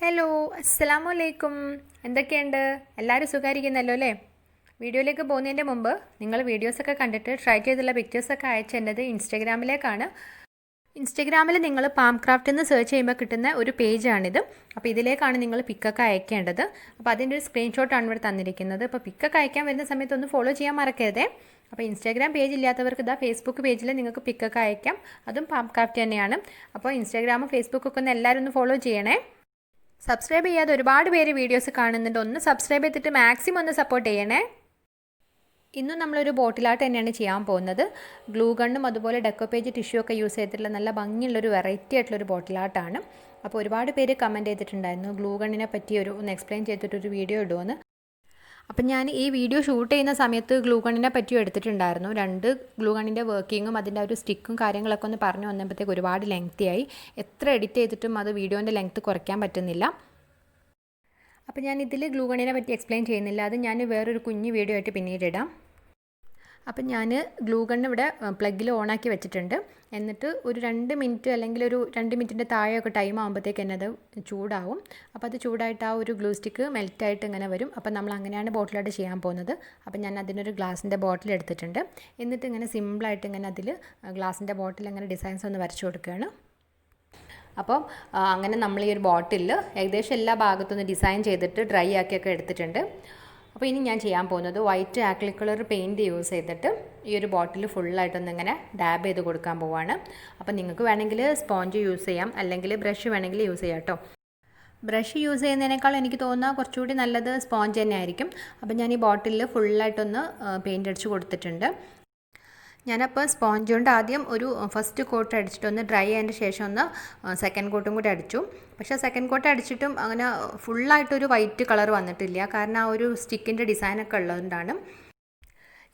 Hello അസ്സലാമു അലൈക്കും. എന്തൊക്കെയുണ്ട്? എല്ലാവരും സുഖമായിരിക്കുന്നല്ലോ അല്ലേ? വീഡിയോയിലേക്ക് പോകുന്നതിൻ്റെ മുമ്പ് നിങ്ങൾ വീഡിയോസൊക്കെ കണ്ടിട്ട് ട്രൈ ചെയ്തുള്ള പിക്ചേഴ്സൊക്കെ അയച്ചേണ്ടത് ഇൻസ്റ്റഗ്രാമിലേക്കാണ്. ഇൻസ്റ്റഗ്രാമിൽ നിങ്ങൾ പാംക്രാഫ്റ്റ് എന്ന് സെർച്ച് ചെയ്യുമ്പോൾ കിട്ടുന്ന ഒരു പേജാണിത്. അപ്പോൾ ഇതിലേക്കാണ് നിങ്ങൾ പിക്കൊക്കെ അയക്കേണ്ടത്. അപ്പോൾ അതിൻ്റെ ഒരു സ്ക്രീൻഷോട്ടാണ് ഇവിടെ തന്നിരിക്കുന്നത്. അപ്പോൾ പിക്കൊക്കെ അയക്കാൻ വരുന്ന സമയത്ത് ഒന്ന് ഫോളോ ചെയ്യാൻ മറക്കരുതേ. അപ്പോൾ ഇൻസ്റ്റാഗ്രാം പേജ് ഇല്ലാത്തവർക്ക് ഇതാ ഫേസ്ബുക്ക് പേജിൽ നിങ്ങൾക്ക് പിക്കൊക്കെ അയക്കാം. അതും പാംക്രാഫ്റ്റ് തന്നെയാണ്. അപ്പോൾ ഇൻസ്റ്റാഗ്രാമും ഫേസ്ബുക്കൊക്കെ ഒന്ന് എല്ലാവരും ഒന്ന് ഫോളോ ചെയ്യണേ. സബ്സ്ക്രൈബ് ചെയ്യാതെ ഒരുപാട് പേര് വീഡിയോസ് കാണുന്നുണ്ട്. ഒന്ന് സബ്സ്ക്രൈബ് ചെയ്തിട്ട് മാക്സിമം ഒന്ന് സപ്പോർട്ട് ചെയ്യണേ. ഇന്നും നമ്മളൊരു ബോട്ടിലായിട്ട് തന്നെയാണ് ചെയ്യാൻ പോകുന്നത്. ഗ്ലൂ ഗണ്ണും അതുപോലെ ഡെക്കോപ്പേജ് ടിഷ്യൂ ഒക്കെ യൂസ് ചെയ്തിട്ടുള്ള നല്ല ഭംഗിയുള്ളൊരു വെറൈറ്റി ആയിട്ടുള്ളൊരു ബോട്ടിലായിട്ടാണ്. അപ്പോൾ ഒരുപാട് പേര് കമൻറ്റ് ചെയ്തിട്ടുണ്ടായിരുന്നു ഗ്ലൂ ഗണ്ണിനെ പറ്റി ഒന്ന് എക്സ്പ്ലെയിൻ ചെയ്തിട്ടൊരു വീഡിയോ ഇടുമെന്ന്. അപ്പം ഞാൻ ഈ വീഡിയോ ഷൂട്ട് ചെയ്യുന്ന സമയത്ത് ഗ്ലൂ ഗണ്ണിനെ പറ്റിയും എടുത്തിട്ടുണ്ടായിരുന്നു. 2 ഗ്ലൂ ഗണ്ണിൻ്റെ വർക്കിങ്ങും അതിൻ്റെ ഒരു സ്റ്റിക്കും കാര്യങ്ങളൊക്കെ ഒന്ന് പറഞ്ഞു വന്നപ്പോഴത്തേക്ക് ഒരുപാട് ലെങ്തിയായി. എത്ര എഡിറ്റ് ചെയ്തിട്ടും അത് വീഡിയോൻ്റെ ലെങ്ത്ത് കുറയ്ക്കാൻ പറ്റുന്നില്ല. അപ്പോൾ ഞാൻ ഇതിൽ ഗ്ലൂ ഗണ്ണിനെ പറ്റി എക്സ്പ്ലെയിൻ ചെയ്യുന്നില്ല. അത് ഞാൻ വേറൊരു കുഞ്ഞു വീഡിയോ ആയിട്ട് പിന്നീട് ഇടാം. അപ്പം ഞാൻ ഗ്ലൂ ഗണ്ണ് ഇവിടെ പ്ലഗിൽ ഓണാക്കി വെച്ചിട്ടുണ്ട്. എന്നിട്ട് ഒരു 2 മിനിറ്റ് അല്ലെങ്കിൽ ഒരു 2 മിനിറ്റിൻ്റെ താഴെയൊക്കെ ടൈം ആകുമ്പോഴത്തേക്ക് തന്നെ അത് ചൂടാവും. അപ്പോൾ അത് ചൂടായിട്ട് ആ ഒരു ഗ്ലൂ സ്റ്റിക്ക് മെൽറ്റായിട്ട് ഇങ്ങനെ വരും. അപ്പോൾ നമ്മൾ അങ്ങനെയാണ് ബോട്ടിലായിട്ട് ചെയ്യാൻ പോകുന്നത്. അപ്പോൾ ഞാൻ അതിനൊരു ഗ്ലാസിൻ്റെ ബോട്ടിൽ എടുത്തിട്ടുണ്ട്. എന്നിട്ട് ഇങ്ങനെ സിമ്പിളായിട്ട് ഇങ്ങനെ അതിൽ ഗ്ലാസിൻ്റെ ബോട്ടിൽ അങ്ങനെ ഡിസൈൻസ് ഒന്ന് വരച്ചു കൊടുക്കുകയാണ്. അപ്പം അങ്ങനെ നമ്മൾ ഈ ഒരു ബോട്ടിലിൽ ഏകദേശം എല്ലാ ഭാഗത്തുനിന്ന് ഡിസൈൻ ചെയ്തിട്ട് ഡ്രൈ ആക്കിയൊക്കെ എടുത്തിട്ടുണ്ട്. അപ്പോൾ ഇനി ഞാൻ ചെയ്യാൻ പോകുന്നത് white acrylic colour paint use ചെയ്തിട്ട് ഈ ഒരു ബോട്ടിൽ ഫുള്ളായിട്ടൊന്ന് ഇങ്ങനെ ഡാബ് ചെയ്ത് കൊടുക്കാൻ പോവാണ്. അപ്പോൾ നിങ്ങൾക്ക് വേണമെങ്കിൽ സ്പോഞ്ച് യൂസ് ചെയ്യാം, അല്ലെങ്കിൽ ബ്രഷ് വേണമെങ്കിൽ യൂസ് ചെയ്യാം കേട്ടോ. ബ്രഷ് യൂസ് ചെയ്യുന്നതിനേക്കാൾ എനിക്ക് തോന്നുന്ന കുറച്ചുകൂടി നല്ലത് സ്പോഞ്ച് തന്നെ ആയിരിക്കും. അപ്പോൾ ഞാൻ ഈ ബോട്ടിലിൽ ഫുള്ളായിട്ടൊന്ന് പെയിൻറ്റ് അടിച്ച് കൊടുത്തിട്ടുണ്ട്. ഞാനപ്പോൾ സ്പോഞ്ച് കൊണ്ട് ആദ്യം ഒരു ഫസ്റ്റ് കോട്ട് അടിച്ചിട്ടൊന്ന് ഡ്രൈ ആയതിൻ്റെ ശേഷം ഒന്ന് സെക്കൻഡ് കോട്ടും കൂടി അടിച്ചു. പക്ഷേ സെക്കൻഡ് കോട്ട് അടിച്ചിട്ടും അങ്ങനെ ഫുള്ളായിട്ടൊരു വൈറ്റ് കളർ വന്നിട്ടില്ല. കാരണം ആ ഒരു സ്റ്റിക്കിൻ്റെ ഡിസൈനൊക്കെ ഉള്ളതുകൊണ്ടാണ്.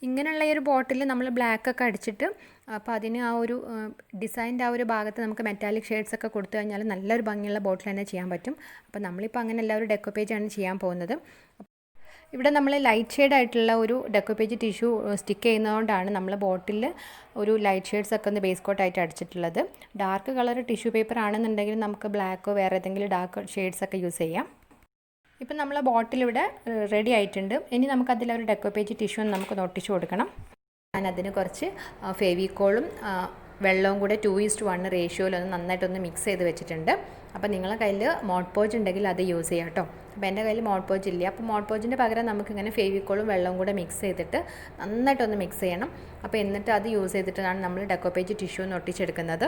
ഇങ്ങനെയുള്ള ഈ ഒരു ബോട്ടിൽ നമ്മൾ ബ്ലാക്കൊക്കെ അടിച്ചിട്ട് അപ്പോൾ അതിന് ആ ഒരു ഡിസൈൻ്റെ ആ ഒരു ഭാഗത്ത് നമുക്ക് മെറ്റാലിക് ഷെയ്ഡ്സ് ഒക്കെ കൊടുത്തു കഴിഞ്ഞാൽ നല്ലൊരു ഭംഗിയുള്ള ബോട്ടിൽ തന്നെ ചെയ്യാൻ പറ്റും. അപ്പോൾ നമ്മളിപ്പോൾ അങ്ങനെ എല്ലാവരും ഡെക്കോപ്പേജാണ് ചെയ്യാൻ പോകുന്നത്. ഇവിടെ നമ്മൾ ലൈറ്റ് ഷെയ്ഡ് ആയിട്ടുള്ള ഒരു ഡെക്കോപ്പേജ് ടിഷ്യൂ സ്റ്റിക്ക് ചെയ്യുന്നതുകൊണ്ടാണ് നമ്മൾ ബോട്ടിൽ ഒരു ലൈറ്റ് ഷെയ്ഡ്സ് ഒക്കെ ഒന്ന് ബേസ് കോട്ടായിട്ട് അടിച്ചിട്ടുള്ളത്. ഡാർക്ക് കളർ ടിഷ്യൂ പേപ്പർ ആണെന്നുണ്ടെങ്കിൽ നമുക്ക് ബ്ലാക്കോ വേറെ ഏതെങ്കിലും ഡാർക്ക് ഷെയ്ഡ്സ് ഒക്കെ യൂസ് ചെയ്യാം. ഇപ്പം നമ്മൾ ബോട്ടിലിവിടെ റെഡി ആയിട്ടുണ്ട്. ഇനി നമുക്കതിലൊരു ഡെക്കോപ്പേജ് ടിഷ്യൂ നമുക്ക് ഒട്ടിച്ച് കൊടുക്കണം. ഞാനതിന് കുറച്ച് ഫെവിക്കോളും വെള്ളവും കൂടെ 2:1 റേഷ്യോയിലൊന്ന് നന്നായിട്ടൊന്ന് മിക്സ് ചെയ്ത് വെച്ചിട്ടുണ്ട്. അപ്പോൾ നിങ്ങളുടെ കയ്യിൽ മോഡ് പോജ് ഉണ്ടെങ്കിൽ അത് യൂസ് ചെയ്യാം കേട്ടോ. അപ്പോൾ എൻ്റെ കയ്യിൽ മോഡ് പോജ് ഇല്ല. അപ്പോൾ മോഡ് പോജിൻ്റെ പകരം നമുക്കിങ്ങനെ ഫെവിക്കോളും വെള്ളവും കൂടെ മിക്സ് ചെയ്തിട്ട് നന്നായിട്ടൊന്ന് മിക്സ് ചെയ്യണം. അപ്പോൾ എന്നിട്ട് അത് യൂസ് ചെയ്തിട്ടാണ് നമ്മൾ ഡെക്കോപ്പേജ് ടിഷ്യൂ ഒന്ന് ഒട്ടിച്ചെടുക്കുന്നത്.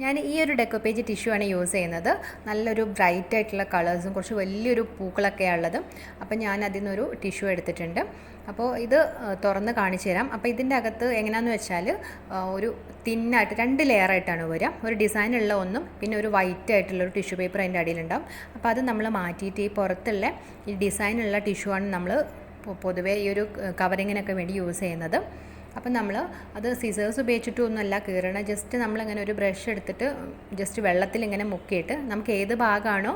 ഞാൻ ഈ ഒരു ഡെക്കോപ്പേജ് ടിഷ്യൂ ആണ് യൂസ് ചെയ്യുന്നത്. നല്ലൊരു ബ്രൈറ്റ് ആയിട്ടുള്ള കളേഴ്സും കുറച്ച് വലിയൊരു പൂക്കളൊക്കെയാണ് ഉള്ളത്. അപ്പോൾ ഞാൻ അതിൽ നിന്നൊരു ടിഷ്യൂ എടുത്തിട്ടുണ്ട്. അപ്പോൾ ഇത് തുറന്ന് കാണിച്ചു തരാം. അപ്പോൾ ഇതിൻ്റെ അകത്ത് എങ്ങനെയാണെന്ന് വെച്ചാൽ ഒരു തിന്നായിട്ട് 2 ലെയറായിട്ടാണ് വരിക. ഒരു ഡിസൈനുള്ള ഒന്നും പിന്നെ ഒരു വൈറ്റ് ആയിട്ടുള്ളൊരു ടിഷ്യൂ പേപ്പർ അതിൻ്റെ അടിയിലുണ്ടാവും. അപ്പോൾ അത് നമ്മൾ മാറ്റിയിട്ട് ഈ പുറത്തുള്ള ഈ ഡിസൈനുള്ള ടിഷ്യൂ ആണ് നമ്മൾ പൊതുവേ ഈ ഒരു കവറിങ്ങിനൊക്കെ വേണ്ടി യൂസ് ചെയ്യുന്നത്. അപ്പം നമ്മൾ അത് സിസേഴ്സ് ഉപയോഗിച്ചിട്ടൊന്നുമല്ല കീറണം. ജസ്റ്റ് നമ്മളിങ്ങനെ ഒരു ബ്രഷ് എടുത്തിട്ട് ജസ്റ്റ് വെള്ളത്തിൽ ഇങ്ങനെ മുക്കിയിട്ട് നമുക്ക് ഏത് ഭാഗമാണോ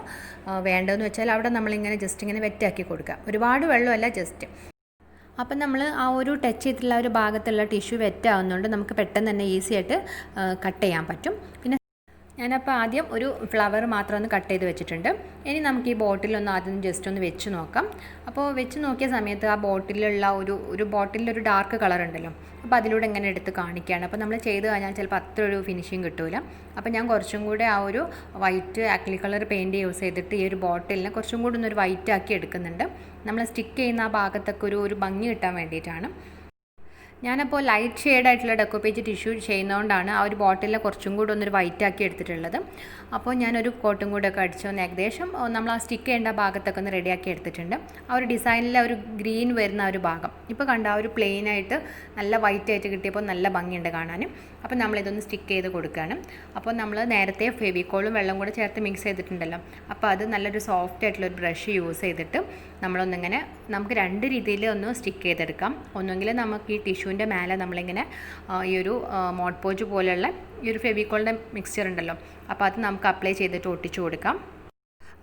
വേണ്ടതെന്ന് വെച്ചാൽ അവിടെ നമ്മളിങ്ങനെ ജസ്റ്റ് ഇങ്ങനെ വെറ്റാക്കി കൊടുക്കുക. ഒരുപാട് വെള്ളമല്ല, ജസ്റ്റ്. അപ്പം നമ്മൾ ആ ഒരു ടച്ച് ചെയ്തിട്ടുള്ള ഒരു ഭാഗത്തുള്ള ടിഷ്യൂ വെറ്റാവുന്നതുകൊണ്ട് നമുക്ക് പെട്ടെന്ന് തന്നെ ഈസി ആയിട്ട് കട്ട് ചെയ്യാൻ പറ്റും. പിന്നെ ഞാനപ്പോൾ ആദ്യം ഒരു ഫ്ലവർ മാത്രം ഒന്ന് കട്ട് ചെയ്ത് വെച്ചിട്ടുണ്ട്. ഇനി നമുക്ക് ഈ ബോട്ടിലൊന്ന് ആദ്യം ജസ്റ്റ് ഒന്ന് വെച്ച് നോക്കാം. അപ്പോൾ വെച്ച് നോക്കിയ സമയത്ത് ആ ബോട്ടിലുള്ള ഒരു ബോട്ടിലൊരു ഡാർക്ക് കളർ ഉണ്ടല്ലോ, അപ്പോൾ അതിലൂടെ ഇങ്ങനെ എടുത്ത് കാണിക്കുകയാണ്. അപ്പോൾ നമ്മൾ ചെയ്ത് കഴിഞ്ഞാൽ ചിലപ്പോൾ അത്ര ഒരു ഫിനിഷിങ് കിട്ടില്ല. അപ്പോൾ ഞാൻ കുറച്ചും കൂടെ ആ ഒരു white acrylic colour paint use ചെയ്തിട്ട് ഈ ഒരു ബോട്ടിലിനെ കുറച്ചും കൂടി ഒന്നൊരു വൈറ്റ് ആക്കി എടുക്കുന്നുണ്ട്. നമ്മൾ സ്റ്റിക്ക് ചെയ്യുന്ന ആ ഭാഗത്തൊക്കെ ഒരു ഭംഗി കിട്ടാൻ വേണ്ടിയിട്ടാണ്. ഞാനപ്പോൾ ലൈറ്റ് ഷെയ്ഡായിട്ടുള്ള ഡെക്കോപ്പേജ് ടിഷ്യൂ ചെയ്യുന്നതുകൊണ്ടാണ് ആ ഒരു ബോട്ടിലിനെ കുറച്ചും കൂടി ഒന്നൊരു വൈറ്റ് ആക്കി എടുത്തിട്ടുള്ളത്. അപ്പോൾ ഞാനൊരു കോട്ടും കൂടെ ഒക്കെ അടിച്ച് ഒന്ന് ഏകദേശം നമ്മൾ ആ സ്റ്റിക്ക് ചെയ്യേണ്ട ഭാഗത്തൊക്കെ ഒന്ന് റെഡിയാക്കി എടുത്തിട്ടുണ്ട്. ആ ഒരു ഡിസൈനിലെ ഒരു ഗ്രീൻ വരുന്ന ഒരു ഭാഗം ഇപ്പോൾ കണ്ട ആ ഒരു പ്ലെയിനായിട്ട് നല്ല വൈറ്റ് ആയിട്ട് കിട്ടിയപ്പോൾ നല്ല ഭംഗിയുണ്ട് കാണാൻ. അപ്പോൾ നമ്മളിതൊന്ന് സ്റ്റിക്ക് ചെയ്ത് കൊടുക്കുകയാണ്. അപ്പോൾ നമ്മൾ നേരത്തെ ഫെവിക്കോളും വെള്ളം കൂടെ ചേർത്ത് മിക്സ് ചെയ്തിട്ടുണ്ടല്ലോ, അപ്പോൾ അത് നല്ലൊരു സോഫ്റ്റ് ആയിട്ടുള്ളൊരു ബ്രഷ് യൂസ് ചെയ്തിട്ട് നമ്മളൊന്നിങ്ങനെ നമുക്ക് 2 രീതിയിൽ ഒന്ന് സ്റ്റിക്ക് ചെയ്തെടുക്കാം. ഒന്നുകിൽ നമുക്ക് ഈ ടിഷ്യൂവിൻ്റെ മേലെ നമ്മളിങ്ങനെ ഈ ഒരു മോഡ് പോജ് പോലെയുള്ള ഈ ഒരു ഫെവിക്കോളിൻ്റെ മിക്സ്ചർ ഉണ്ടല്ലോ, അപ്പോൾ അത് നമുക്ക് അപ്ലൈ ചെയ്തിട്ട് ഒട്ടിച്ചു കൊടുക്കാം.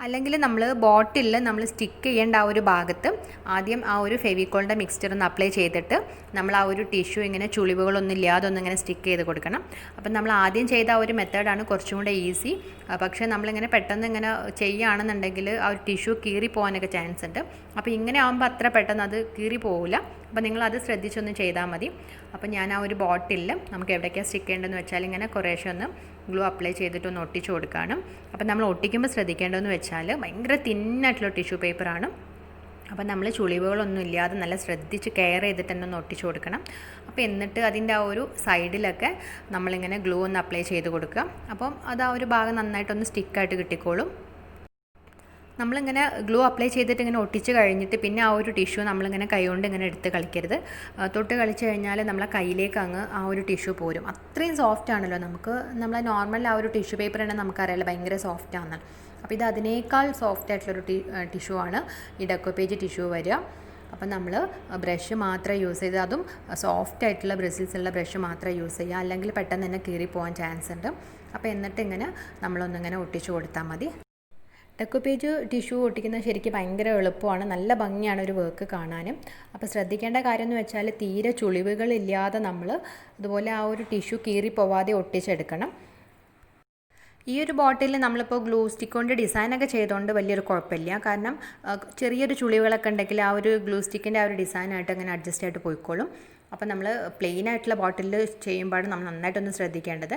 അല്ലെങ്കിൽ നമ്മൾ ബോട്ടിലിൽ നമ്മൾ സ്റ്റിക്ക് ചെയ്യേണ്ട ആ ഒരു ഭാഗത്ത് ആദ്യം ആ ഒരു ഫെവിക്കോളിൻ്റെ മിക്സ്ചർ ഒന്ന് അപ്ലൈ ചെയ്തിട്ട് നമ്മൾ ആ ഒരു ടിഷ്യൂ ഇങ്ങനെ ചുളിവുകളൊന്നും ഇല്ലാതെ ഒന്നിങ്ങനെ സ്റ്റിക്ക് ചെയ്ത് കൊടുക്കണം. അപ്പം നമ്മൾ ആദ്യം ചെയ്ത ആ ഒരു മെത്തേഡാണ് കുറച്ചും കൂടെ ഈസി. പക്ഷേ നമ്മളിങ്ങനെ പെട്ടെന്ന് ഇങ്ങനെ ചെയ്യുകയാണെന്നുണ്ടെങ്കിൽ ആ ഒരു ടിഷ്യൂ കീറി പോകാനൊക്കെ ചാൻസ് ഉണ്ട്. അപ്പോൾ ഇങ്ങനെ ആകുമ്പോൾ അത്ര പെട്ടെന്ന് അത് കീറി പോകില്ല. അപ്പോൾ നിങ്ങളത് ശ്രദ്ധിച്ചൊന്ന് ചെയ്താൽ മതി. അപ്പോൾ ഞാൻ ആ ഒരു ബോട്ടിലിൽ നമുക്ക് എവിടേക്കാണ് സ്റ്റിക്ക് ചെയ്യേണ്ടതെന്ന് വെച്ചാൽ ഇങ്ങനെ കുറേശ്ശെ ഒന്ന് ഗ്ലൂ അപ്ലൈ ചെയ്തിട്ടൊന്ന് ഒട്ടിച്ച് കൊടുക്കുകയാണ്. അപ്പോൾ നമ്മൾ ഒട്ടിക്കുമ്പോൾ ശ്രദ്ധിക്കേണ്ടതെന്ന് വെച്ചാൽ ഭയങ്കര തിന്നായിട്ടുള്ള ടിഷ്യൂ പേപ്പറാണ്. അപ്പോൾ നമ്മൾ ചുളിവുകളൊന്നും ഇല്ലാതെ നല്ല ശ്രദ്ധിച്ച് കെയർ ചെയ്തിട്ട് തന്നെ ഒന്ന് ഒട്ടിച്ച് കൊടുക്കണം. അപ്പോൾ എന്നിട്ട് അതിൻ്റെ ആ ഒരു സൈഡിലൊക്കെ നമ്മളിങ്ങനെ ഗ്ലൂ ഒന്ന് അപ്ലൈ ചെയ്ത് കൊടുക്കുക. അപ്പം അത് ആ ഒരു ഭാഗം നന്നായിട്ടൊന്ന് സ്റ്റിക്കായിട്ട് കിട്ടിക്കോളും. നമ്മളിങ്ങനെ ഗ്ലൂ അപ്ലൈ ചെയ്തിട്ട് ഇങ്ങനെ ഒട്ടിച്ച് കഴിഞ്ഞിട്ട് പിന്നെ ആ ഒരു ടിഷ്യൂ നമ്മളിങ്ങനെ കൈകൊണ്ട് ഇങ്ങനെ എടുത്ത് കളിക്കരുത്. തൊട്ട് കളിച്ച് കഴിഞ്ഞാൽ നമ്മളെ കയ്യിലേക്ക് അങ്ങ് ആ ഒരു ടിഷ്യൂ പോരും. അത്രയും സോഫ്റ്റ് ആണല്ലോ. നമുക്ക് നമ്മളെ നോർമൽ ആ ഒരു ടിഷ്യൂ പേപ്പർ തന്നെ നമുക്കറിയാലോ ഭയങ്കര സോഫ്റ്റ് ആണ്. അപ്പോൾ ഇത് അതിനേക്കാൾ സോഫ്റ്റ് ആയിട്ടുള്ളൊരു ടിഷ്യൂ ആണ് ഈ ഡെക്കോപ്പേജ് ടിഷ്യൂ വരിക. അപ്പം നമ്മൾ ബ്രഷ് മാത്രം യൂസ് ചെയ്ത്, അതും സോഫ്റ്റ് ആയിട്ടുള്ള ബ്രിസിൽസ് ഉള്ള ബ്രഷ് മാത്രം യൂസ് ചെയ്യുക, അല്ലെങ്കിൽ പെട്ടെന്ന് തന്നെ കീറി പോകാൻ ചാൻസ് ഉണ്ട്. അപ്പോൾ എന്നിട്ട് ഇങ്ങനെ നമ്മളൊന്നിങ്ങനെ ഒട്ടിച്ച് കൊടുത്താൽ മതി. ഡെക്കോപ്പേജ് ടിഷ്യൂ ഒട്ടിക്കുന്നത് ശരിക്കും ഭയങ്കര എളുപ്പമാണ്, നല്ല ഭംഗിയാണ് ഒരു വർക്ക് കാണാനും. അപ്പോൾ ശ്രദ്ധിക്കേണ്ട കാര്യം എന്ന് വെച്ചാൽ തീരെ ചുളിവുകളില്ലാതെ നമ്മൾ അതുപോലെ ആ ഒരു ടിഷ്യൂ കീറി പോവാതെ ഒട്ടിച്ചെടുക്കണം. ഈ ഒരു ബോട്ടിൽ നമ്മളിപ്പോൾ ഗ്ലൂ സ്റ്റിക്ക് കൊണ്ട് ഡിസൈനൊക്കെ ചെയ്തുകൊണ്ട് വലിയൊരു കുഴപ്പമില്ല. കാരണം ചെറിയൊരു ചുളിവുകളൊക്കെ ഉണ്ടെങ്കിൽ ആ ഒരു ഗ്ലൂ സ്റ്റിക്കിൻ്റെ ആ ഒരു ഡിസൈനായിട്ട് അങ്ങനെ അഡ്ജസ്റ്റ് ആയിട്ട് പോയിക്കോളും. അപ്പോൾ നമ്മൾ പ്ലെയിൻ ആയിട്ടുള്ള ബോട്ടിൽ ചെയ്യുമ്പോഴാണ് നമ്മൾ നന്നായിട്ടൊന്ന് ശ്രദ്ധിക്കേണ്ടത്.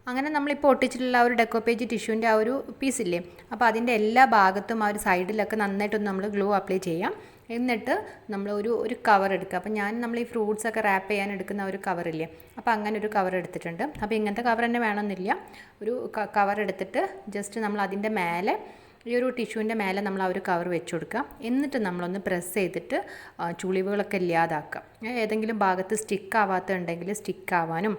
അങ്ങനെ നമ്മളിപ്പോൾ ഒട്ടിച്ചിട്ടുള്ള ആ ഒരു ഡെക്കോപ്പേജ് ടിഷ്യൂൻ്റെ ആ ഒരു പീസില്ലേ, അപ്പോൾ അതിൻ്റെ എല്ലാ ഭാഗത്തും ആ ഒരു സൈഡിലൊക്കെ നന്നായിട്ടൊന്ന് നമ്മൾ ഗ്ലൂ അപ്ലൈ ചെയ്യാം. എന്നിട്ട് നമ്മൾ ഒരു കവർ എടുക്കുക. അപ്പോൾ നമ്മൾ ഈ ഫ്രൂട്ട്സൊക്കെ റാപ്പ് ചെയ്യാൻ എടുക്കുന്ന ഒരു കവറില്ലേ, അപ്പോൾ അങ്ങനെ ഒരു കവർ എടുത്തിട്ടുണ്ട്. അപ്പോൾ ഇങ്ങനത്തെ കവർ തന്നെ വേണമെന്നില്ല, ഒരു കവർ എടുത്തിട്ട് ജസ്റ്റ് നമ്മൾ അതിൻ്റെ മേലെ ഈ ഒരു ടിഷ്യൂവിൻ്റെ മേലെ നമ്മൾ ആ ഒരു കവർ വെച്ച് കൊടുക്കുക. എന്നിട്ട് നമ്മളൊന്ന് പ്രസ് ചെയ്തിട്ട് ചുളിവുകളൊക്കെ ഇല്ലാതാക്കുക. ഏതെങ്കിലും ഭാഗത്ത് സ്റ്റിക്ക് ആവാത്തുണ്ടെങ്കിൽ സ്റ്റിക്ക് ആവാനും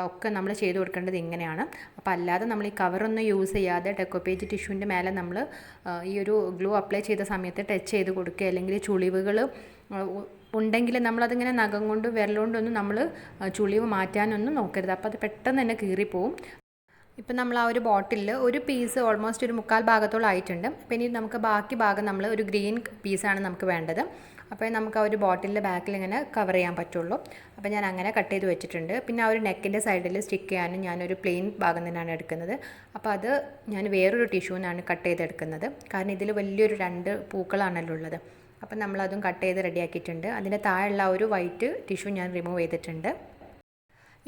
ഒക്കെ നമ്മൾ ചെയ്ത് കൊടുക്കേണ്ടത് ഇങ്ങനെയാണ്. അപ്പോൾ അല്ലാതെ നമ്മൾ ഈ കവറൊന്നും യൂസ് ചെയ്യാതെ ഡെക്കോപ്പേജ് ടിഷ്യൂവിൻ്റെ മേലെ നമ്മൾ ഈ ഒരു ഗ്ലൂ അപ്ലൈ ചെയ്ത സമയത്ത് ടച്ച് ചെയ്ത് കൊടുക്കുക, അല്ലെങ്കിൽ ചുളിവുകൾ ഉണ്ടെങ്കിൽ നമ്മളതിങ്ങനെ നഖം കൊണ്ട് വിരലുകൊണ്ടൊന്നും നമ്മൾ ചുളിവ് മാറ്റാനൊന്നും നോക്കരുത്. അപ്പോൾ അത് പെട്ടെന്ന് തന്നെ കീറിപ്പോവും. ഇപ്പം നമ്മൾ ആ ഒരു ബോട്ടിലിൽ ഒരു പീസ് ഓൾമോസ്റ്റ് ഒരു 1/4 ഭാഗത്തോളം ആയിട്ടുണ്ട്. അപ്പോൾ ഇനി നമുക്ക് ബാക്കി ഭാഗം നമ്മൾ ഒരു ഗ്രീൻ പീസാണ് നമുക്ക് വേണ്ടത്. അപ്പോൾ നമുക്ക് ആ ഒരു ബോട്ടിലിൻ്റെ ബാക്കിൽ ഇങ്ങനെ കവർ ചെയ്യാൻ പറ്റുള്ളൂ. അപ്പോൾ ഞാൻ അങ്ങനെ കട്ട് ചെയ്ത് വെച്ചിട്ടുണ്ട്. പിന്നെ ആ ഒരു നെക്കിൻ്റെ സൈഡിൽ സ്റ്റിക്ക് ചെയ്യാനും ഞാനൊരു പ്ലെയിൻ ഭാഗം തന്നെയാണ് എടുക്കുന്നത്. അപ്പോൾ അത് ഞാൻ വേറൊരു ടിഷ്യൂവിനാണ് കട്ട് ചെയ്തെടുക്കുന്നത്. കാരണം ഇതിൽ വലിയൊരു 2 പൂക്കളാണല്ലോ ഉള്ളത്. അപ്പം നമ്മളതും കട്ട് ചെയ്ത് റെഡിയാക്കിയിട്ടുണ്ട്. അതിൻ്റെ താഴെയുള്ള ആ ഒരു വൈറ്റ് ടിഷ്യൂ ഞാൻ റിമൂവ് ചെയ്തിട്ടുണ്ട്.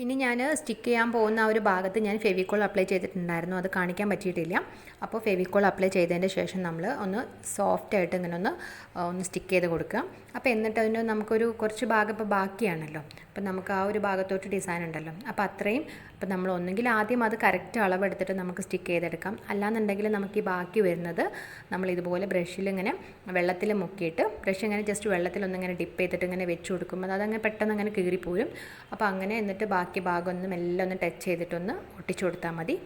ഇനി ഞാൻ സ്റ്റിക്ക് ചെയ്യാൻ പോകുന്ന ആ ഒരു ഭാഗത്ത് ഞാൻ ഫെവിക്കോൾ അപ്ലൈ ചെയ്തിട്ടുണ്ടായിരുന്നു, അത് കാണിക്കാൻ പറ്റിയിട്ടില്ല. അപ്പോൾ ഫെവിക്കോൾ അപ്ലൈ ചെയ്തതിൻ്റെ ശേഷം നമ്മൾ ഒന്ന് സോഫ്റ്റായിട്ട് ഇങ്ങനെ ഒന്ന് സ്റ്റിക്ക് ചെയ്ത് കൊടുക്കുക. അപ്പോൾ എന്നിട്ട് അതിന് നമുക്കൊരു കുറച്ച് ഭാഗം ഇപ്പോൾ ബാക്കിയാണല്ലോ, അപ്പോൾ നമുക്ക് ആ ഒരു ഭാഗത്തോട്ട് ഡിസൈൻ ഉണ്ടല്ലോ, അപ്പോൾ അത്രയും അപ്പോൾ നമ്മൾ ഒന്നെങ്കിൽ ആദ്യം അത് കറക്റ്റ് അളവെടുത്തിട്ട് നമുക്ക് സ്റ്റിക്ക് ചെയ്തെടുക്കാം. അല്ലാന്നുണ്ടെങ്കിൽ നമുക്ക് ഈ ബാക്കി വരുന്നത് നമ്മൾ ഇതുപോലെ ബ്രഷിൽ ഇങ്ങനെ വെള്ളത്തിൽ മുക്കിയിട്ട് ബ്രഷ് ഇങ്ങനെ ജസ്റ്റ് വെള്ളത്തിലൊന്നിങ്ങനെ ഡിപ്പ് ചെയ്തിട്ട് ഇങ്ങനെ വെച്ച് കൊടുക്കുമ്പോൾ അതങ്ങനെ പെട്ടെന്ന് അങ്ങനെ കീറിപ്പോരും. അപ്പോൾ അങ്ങനെ എന്നിട്ട് ബാക്കി ഭാഗം ഒന്ന് എല്ലാം ഒന്ന് ടച്ച് ചെയ്തിട്ടൊന്ന് ഒട്ടിച്ചു കൊടുത്താൽ മതി.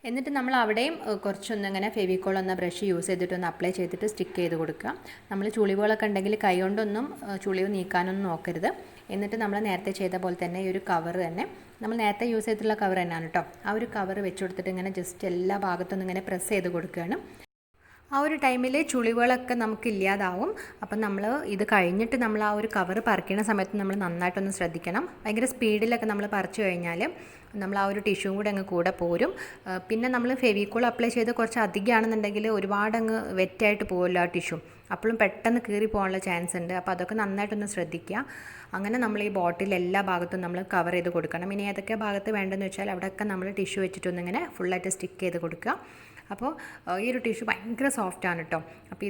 എന്നിട്ട് നമ്മൾ അവിടെയും കുറച്ചൊന്നിങ്ങനെ ഫെവിക്കോൾ എന്ന ബ്രഷ് യൂസ് ചെയ്തിട്ടൊന്ന് അപ്ലൈ ചെയ്തിട്ട് സ്റ്റിക്ക് ചെയ്ത് കൊടുക്കുക. നമ്മൾ ചുളിവുകളൊക്കെ ഉണ്ടെങ്കിൽ കൈ കൊണ്ടൊന്നും ചുളിവ് നീക്കാനൊന്നും നോക്കരുത്. എന്നിട്ട് നമ്മൾ നേരത്തെ ചെയ്ത പോലെ തന്നെ ഈ ഒരു കവർ തന്നെ നമ്മൾ നേരത്തെ യൂസ് ചെയ്തിട്ടുള്ള കവർ തന്നെയാണ് കേട്ടോ, ആ ഒരു കവർ വെച്ച് കൊടുത്തിട്ട് ഇങ്ങനെ ജസ്റ്റ് എല്ലാ ഭാഗത്തുനിന്നും ഇങ്ങനെ പ്രസ് ചെയ്ത് കൊടുക്കുകയാണ്. ആ ഒരു ടൈമിൽ ചുളിവുകളൊക്കെ നമുക്ക് ഇല്ലാതാവും. അപ്പം നമ്മൾ ഇത് കഴിഞ്ഞിട്ട് നമ്മൾ ആ ഒരു കവർ പറിക്കുന്ന സമയത്ത് നമ്മൾ നന്നായിട്ടൊന്ന് ശ്രദ്ധിക്കണം. ഭയങ്കര സ്പീഡിലൊക്കെ നമ്മൾ പറിച്ചു കഴിഞ്ഞാൽ നമ്മൾ ആ ഒരു ടിഷ്യൂവും കൂടെ അങ്ങ് കൂടെ പോരും. പിന്നെ നമ്മൾ ഫെവിക്കോൾ അപ്ലൈ ചെയ്ത് കുറച്ച് അധികമാണെന്നുണ്ടെങ്കിൽ ഒരുപാട് അങ്ങ് വെറ്റായിട്ട് പോകുമല്ലോ ആ ടിഷ്യൂ, അപ്പോഴും പെട്ടെന്ന് കീറി പോകാനുള്ള ചാൻസ് ഉണ്ട്. അപ്പോൾ അതൊക്കെ നന്നായിട്ടൊന്ന് ശ്രദ്ധിക്കുക. അങ്ങനെ നമ്മൾ ഈ ബോട്ടിൽ എല്ലാ ഭാഗത്തും നമ്മൾ കവർ ചെയ്ത് കൊടുക്കണം. ഇനി ഏതൊക്കെ ഭാഗത്ത് വേണ്ടതെന്ന് വെച്ചാൽ അവിടെയൊക്കെ നമ്മൾ ടിഷ്യൂ വെച്ചിട്ടൊന്നിങ്ങനെ ഫുള്ളായിട്ട് സ്റ്റിക്ക് ചെയ്ത് കൊടുക്കുക. അപ്പോൾ ഈ ഒരു ടിഷ്യൂ ഭയങ്കര സോഫ്റ്റാണ് കേട്ടോ. അപ്പോൾ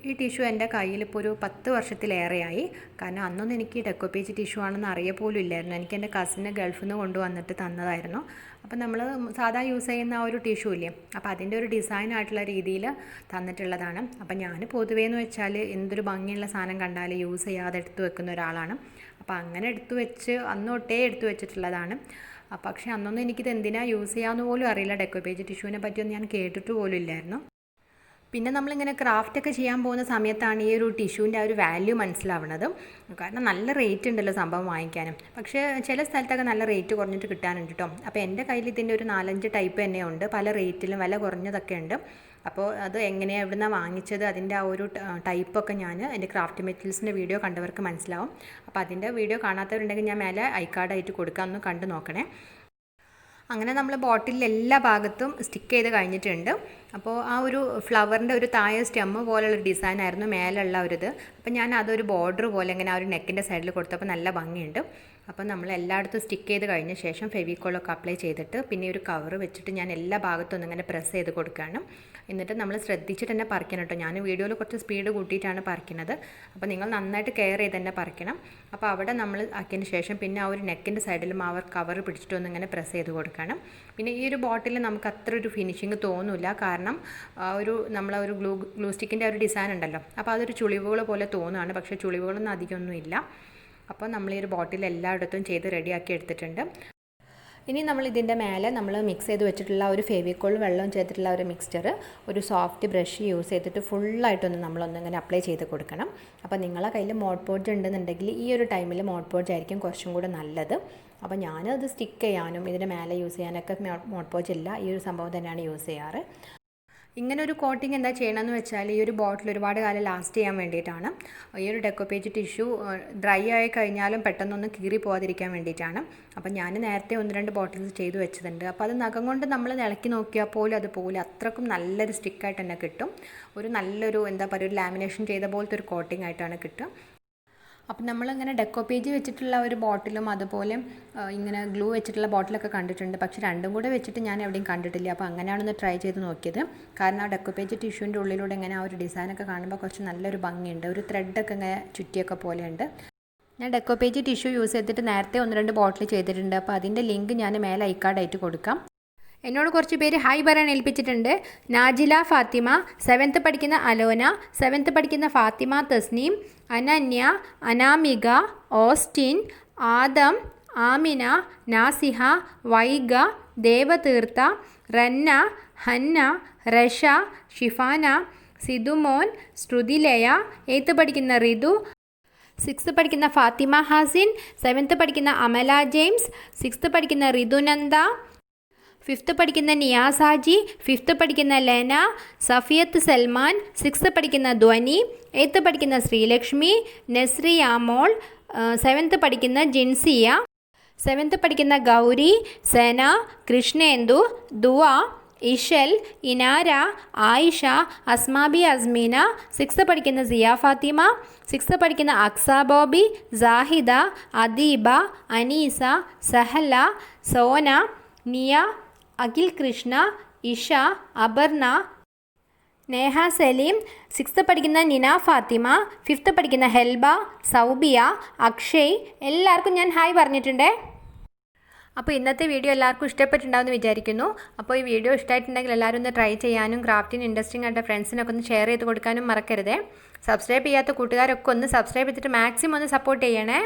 ഈ ടിഷ്യൂ എൻ്റെ കയ്യിൽ ഇപ്പോൾ ഒരു 10 വർഷത്തിലേറെയായി. കാരണം അന്നൊന്നും എനിക്ക് ഡെക്കോപ്പേജ് ടിഷ്യൂ ആണെന്ന് അറിയ പോലും ഇല്ലായിരുന്നു. എനിക്ക് എൻ്റെ കസിന് ഗൾഫിൽ നിന്ന് കൊണ്ടുവന്നിട്ട് തന്നതായിരുന്നു. അപ്പോൾ നമ്മൾ സാധാ യൂസ് ചെയ്യുന്ന ആ ഒരു ടിഷ്യൂ ഇല്ലേ, അപ്പോൾ അതിൻ്റെ ഒരു ഡിസൈനായിട്ടുള്ള രീതിയിൽ തന്നിട്ടുള്ളതാണ്. അപ്പോൾ ഞാൻ പൊതുവേ എന്ന് വെച്ചാൽ എന്തൊരു ഭംഗിയുള്ള സാധനം കണ്ടാൽ യൂസ് ചെയ്യാതെ എടുത്തു വെക്കുന്ന ഒരാളാണ്. അപ്പോൾ അങ്ങനെ എടുത്തു വെച്ച് അന്ന് തൊട്ടേ എടുത്തു വെച്ചിട്ടുള്ളതാണ്. പക്ഷേ അന്നൊന്നും എനിക്കിത് എന്തിനാണ് യൂസ് ചെയ്യാമെന്ന് പോലും അറിയില്ല. ഡെക്കോപ്പേജ് ടിഷ്യൂവിനെ പറ്റിയൊന്നും ഞാൻ കേട്ടിട്ട് പോലും ഇല്ലായിരുന്നു. പിന്നെ നമ്മളിങ്ങനെ ക്രാഫ്റ്റൊക്കെ ചെയ്യാൻ പോകുന്ന സമയത്താണ് ഈ ഒരു ടിഷ്യൂവിൻ്റെ ആ ഒരു വാല്യൂ മനസ്സിലാവുന്നത്. കാരണം നല്ല റേറ്റ് ഉണ്ടല്ലോ സംഭവം വാങ്ങിക്കാനും. പക്ഷേ ചില സ്ഥലത്തൊക്കെ നല്ല റേറ്റ് കുറഞ്ഞിട്ട് കിട്ടാനുണ്ട് കേട്ടോ. അപ്പോൾ എൻ്റെ കയ്യിൽ ഇതിൻ്റെ ഒരു 4-5 ടൈപ്പ് തന്നെ ഉണ്ട്. പല റേറ്റിലും വില കുറഞ്ഞതൊക്കെ ഉണ്ട്. അപ്പോൾ അത് എങ്ങനെയാണ് എവിടുന്നാണ് വാങ്ങിച്ചത്, അതിൻ്റെ ആ ഒരു ടൈപ്പൊക്കെ ഞാൻ എൻ്റെ ക്രാഫ്റ്റ് മെറ്റീരിയൽസിൻ്റെ വീഡിയോ കണ്ടവർക്ക് മനസ്സിലാവും. അപ്പോൾ അതിൻ്റെ വീഡിയോ കാണാത്തവരുണ്ടെങ്കിൽ ഞാൻ മേലെ ഐക്കാർഡായിട്ട് കൊടുക്കാം, ഒന്ന് കണ്ടു നോക്കണേ. അങ്ങനെ നമ്മൾ ബോട്ടിലിൽ എല്ലാ ഭാഗത്തും സ്റ്റിക്ക് ചെയ്ത് കഴിഞ്ഞിട്ടുണ്ട്. അപ്പോൾ ആ ഒരു ഫ്ലവറിൻ്റെ ഒരു താഴെ സ്റ്റെമ്മ് പോലുള്ളൊരു ഡിസൈനായിരുന്നു മേലുള്ള ഒരു ഇത്. അപ്പോൾ ഞാൻ അതൊരു ബോർഡർ പോലെ ഇങ്ങനെ ആ ഒരു നെക്കിൻ്റെ സൈഡിൽ കൊടുത്തപ്പോൾ നല്ല ഭംഗിയുണ്ട്. അപ്പോൾ നമ്മൾ എല്ലായിടത്തും സ്റ്റിക്ക് ചെയ്ത് കഴിഞ്ഞ ശേഷം ഫെവിക്കോളൊക്കെ അപ്ലൈ ചെയ്തിട്ട് പിന്നെ ഒരു കവർ വെച്ചിട്ട് ഞാൻ എല്ലാ ഭാഗത്തും ഒന്നിങ്ങനെ പ്രസ് ചെയ്ത് കൊടുക്കുകയാണ്. എന്നിട്ട് നമ്മൾ ശ്രദ്ധിച്ചിട്ട് തന്നെ പറിക്കണം കേട്ടോ. ഞാൻ വീഡിയോയിൽ കുറച്ച് സ്പീഡ് കൂട്ടിയിട്ടാണ് പറിക്കുന്നത്. അപ്പോൾ നിങ്ങൾ നന്നായിട്ട് കെയർ ചെയ്ത് തന്നെ പറിക്കണം. അപ്പോൾ അവിടെ നമ്മൾ ആക്കിയതിന് ശേഷം പിന്നെ ആ ഒരു നെക്കിൻ്റെ സൈഡിലും ആ കവർ പിടിച്ചിട്ട് ഒന്നിങ്ങനെ പ്രസ് ചെയ്ത് കൊടുക്കണം. പിന്നെ ഈ ഒരു ബോട്ടിൽ നമുക്ക് അത്ര ഒരു ഫിനിഷിങ് തോന്നില്ല. കാരണം നമ്മളെ ഒരു ഗ്ലൂ സ്റ്റിക്കിൻ്റെ ഒരു ഡിസൈൻ ഉണ്ടല്ലോ, അപ്പോൾ അതൊരു ചുളിവുകൾ പോലെ തോന്നുകയാണ്. പക്ഷേ ചുളിവുകളൊന്നും അധികമൊന്നും ഇല്ല. അപ്പോൾ നമ്മൾ ഈ ഒരു ബോട്ടിൽ എല്ലായിടത്തും ചെയ്ത് റെഡിയാക്കി എടുത്തിട്ടുണ്ട്. ഇനി നമ്മൾ ഇതിൻ്റെ മേലെ നമ്മൾ മിക്സ് ചെയ്ത് വെച്ചിട്ടുള്ള ഒരു ഫെവിക്കോൾ വെള്ളം ചേർത്തിട്ടുള്ള ഒരു മിക്സ്ചർ ഒരു സോഫ്റ്റ് ബ്രഷ് യൂസ് ചെയ്തിട്ട് ഫുള്ളായിട്ടൊന്ന് നമ്മളൊന്നിങ്ങനെ അപ്ലൈ ചെയ്ത് കൊടുക്കണം. അപ്പോൾ നിങ്ങളെ കയ്യിൽ മോഡ് പോഡ്ജ് ഉണ്ടെന്നുണ്ടെങ്കിൽ ഈ ഒരു ടൈമിൽ മോഡ് പോഡ്ജ് ആയിരിക്കും കുറച്ചും കൂടെ നല്ലത്. അപ്പോൾ ഞാനത് സ്റ്റിക്ക് ചെയ്യാനും ഇതിൻ്റെ മേലെ യൂസ് ചെയ്യാനൊക്കെ മോഡ് പോഡ്ജ് ഇല്ല, ഈ ഒരു സംഭവം തന്നെയാണ് യൂസ് ചെയ്യാറ്. ഇങ്ങനെ ഒരു കോട്ടിങ് എന്താ ചെയ്യണമെന്ന് വെച്ചാൽ ഈ ഒരു ബോട്ടിൽ ഒരുപാട് കാലം ലാസ്റ്റ് ചെയ്യാൻ വേണ്ടിയിട്ടാണ്. ഈ ഒരു ഡെക്കോപ്പേജ് ടിഷ്യൂ ഡ്രൈ ആയി കഴിഞ്ഞാലും പെട്ടെന്നൊന്നും കീറി പോകാതിരിക്കാൻ വേണ്ടിയിട്ടാണ്. അപ്പോൾ ഞാൻ നേരത്തെ 1-2 ബോട്ടിൽസ് ചെയ്ത് വെച്ചതുണ്ട്. അപ്പോൾ അത് നഖം കൊണ്ട് നമ്മൾ ഇളക്കി നോക്കിയാൽ പോലും അതുപോലെ അത്രക്കും നല്ലൊരു സ്റ്റിക്കായിട്ട് തന്നെ കിട്ടും. ഒരു നല്ലൊരു എന്താ പറയുക, ഒരു ലാമിനേഷൻ ചെയ്ത പോലത്തെ ഒരു കോട്ടിംഗ് ആയിട്ടാണ് കിട്ടുക. അപ്പം നമ്മളിങ്ങനെ ഡെക്കോപ്പേജ് വെച്ചിട്ടുള്ള ഒരു ബോട്ടിലും അതുപോലെ ഇങ്ങനെ ഗ്ലൂ വെച്ചിട്ടുള്ള ബോട്ടിലൊക്കെ കണ്ടിട്ടുണ്ട്. പക്ഷേ രണ്ടും കൂടെ വെച്ചിട്ട് ഞാൻ എവിടെയും കണ്ടിട്ടില്ല. അപ്പോൾ അങ്ങനെയാണൊന്ന് ട്രൈ ചെയ്ത് നോക്കിയത്. കാരണം ആ ഡെക്കോപ്പേജ് ടിഷ്യൂൻ്റെ ഉള്ളിലൂടെ ഇങ്ങനെ ആ ഒരു ഡിസൈനൊക്കെ കാണുമ്പോൾ കുറച്ച് നല്ലൊരു ഭംഗിയുണ്ട്. ഒരു ത്രെഡൊക്കെ ഇങ്ങനെ ചുറ്റിയൊക്കെ പോലെയുണ്ട്. ഞാൻ ഡെക്കോപ്പേജ് ടിഷ്യൂ യൂസ് ചെയ്തിട്ട് നേരത്തെ 1-2 ബോട്ടിൽ ചെയ്തിട്ടുണ്ട്. അപ്പോൾ അതിൻ്റെ ലിങ്ക് ഞാൻ മേലെ ഐക്കാർഡായിട്ട് കൊടുക്കാം. എന്നോട് കുറച്ച് പേര് ഹായ് പറയാൻ ഏൽപ്പിച്ചിട്ടുണ്ട്. നാജില ഫാത്തിമ, 7th പഠിക്കുന്ന അലോന, 7th പഠിക്കുന്ന Fathima Tasneem, Ananya, Anamika, Austin, Adam, Amina, Nasiha, Vaiga, Devatheertha, റന്ന, Hannah, Rasha, Shifana, സിദുമോൻ, Sruthilaya, 8th പഠിക്കുന്ന റിതു, 6th പഠിക്കുന്ന ഫാത്തിമ ഹാസിൻ, 7th പഠിക്കുന്ന അമല ജെയിംസ്, 6th പഠിക്കുന്ന റിതുനന്ദ, 5th പഠിക്കുന്ന നിയാസ് ഹാജി, 5th പഠിക്കുന്ന ലെന, സഫിയത്ത് സൽമാൻ, 6th പഠിക്കുന്ന ധ്വനി, 8th പഠിക്കുന്ന ശ്രീലക്ഷ്മി, നസ്രി ആമോൾ, 7th പഠിക്കുന്ന ജിൻസിയ, 7th പഠിക്കുന്ന ഗൗരി, സെന, കൃഷ്ണേന്ദു, ദുവ, ഇഷൽ, ഇനാര, ആയിഷ, അസ്മാബി അസ്മീന, 6th പഠിക്കുന്ന സിയ ഫാത്തിമ, 6th പഠിക്കുന്ന അക്സ ബോബി, സാഹിദ, അദീബ, അനീസ, സഹല, സോന, നിയ, അഖിൽ കൃഷ്ണ, ഇഷ, അപർണ, നേഹ സലീം, 6th പഠിക്കുന്ന നിന ഫാത്തിമ, 5th പഠിക്കുന്ന ഹെൽബ, സൗബിയ, അക്ഷയ്, എല്ലാവർക്കും ഞാൻ ഹായ് പറഞ്ഞിട്ടുണ്ടേ. അപ്പോൾ ഇന്നത്തെ വീഡിയോ എല്ലാവർക്കും ഇഷ്ടപ്പെട്ടിട്ടുണ്ടാവുമെന്ന് വിചാരിക്കുന്നു. അപ്പോൾ ഈ വീഡിയോ ഇഷ്ടമായിട്ടുണ്ടെങ്കിൽ എല്ലാവരും ഒന്ന് ട്രൈ ചെയ്യാനും ക്രാഫ്റ്റിന് ഇൻട്രസ്റ്റിംഗ് ആയിട്ട് ഫ്രണ്ട്സിനൊക്കെ ഒന്ന് ഷെയർ ചെയ്ത് കൊടുക്കാനും മറക്കരുതേ. സബ്സ്ക്രൈബ് ചെയ്യാത്ത കൂട്ടുകാരൊക്കെ ഒന്ന് സബ്സ്ക്രൈബ് ചെയ്തിട്ട് മാക്സിമം ഒന്ന് സപ്പോർട്ട് ചെയ്യണേ.